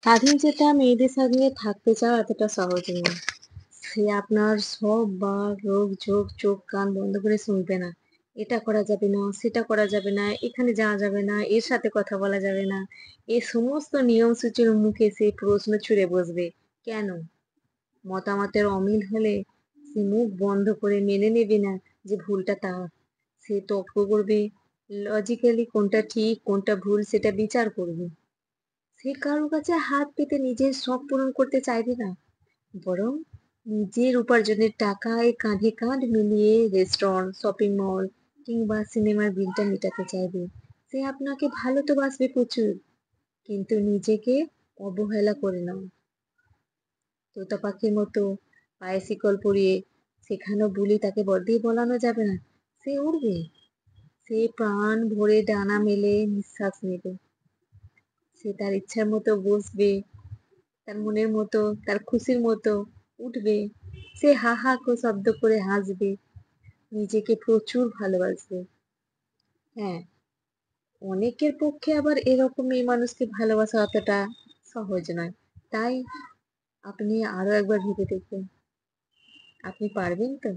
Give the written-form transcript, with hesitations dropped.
স্বাধীনচেতা মেয়েদের সঙ্গে থাকতে চাওয়া এতটা সহজ নয়। সে আপনার সব বার রোগ ঝোঁক চোখ কান বন্ধ করে শুনবে না। এটা করা যাবে না, সেটা করা যাবে না, এখানে যাওয়া যাবে না, এর সাথে কথা বলা যাবে না। এই সমস্ত নিয়মসূচির মুখে সে প্রশ্ন ছুড়ে বসবে। কেন? মতামতের অমিল হলে সে মুখ বন্ধ করে মেনে নেবে না যে ভুলটা তার। সে তর্ক করবে, লজিক্যালি কোনটা ঠিক কোনটা ভুল সেটা বিচার করবে। সে কারো কাছে হাত পেতে নিজের শখ পূরণ করতে চাইবে না, বরং নিজের উপার্জনের টাকায় কাঁধে কাঁধ মিলিয়ে রেস্টুরেন্ট, শপিং মল কিংবা সিনেমার বিলটা মেটাতে চাইবে। সে আপনাকে ভালো তো বাসবে প্রচুর, কিন্তু নিজেকে অবহেলা করে নাও। তোতা পাখির মতো পায়ে শিকল পরিয়ে শেখানো বুলি তাকে দিয়ে বলানো যাবে না। সে উড়বে, সে প্রাণ ভরে ডানা মেলে নিঃশ্বাস নেবে। সে তার ইচ্ছার মতো বসবে, তার মনের মতো, তার খুশির মতো উঠবে। সে হা হা শব্দ করে হাসবে, নিজেকে প্রচুর ভালোবাসবে। হ্যাঁ, অনেকের পক্ষে আবার এরকম মেয়ে মানুষকে ভালোবাসা অতটা সহজ নয়। তাই আপনি আরো একবার ভেবে দেখবেন। আপনি পারবেন তো?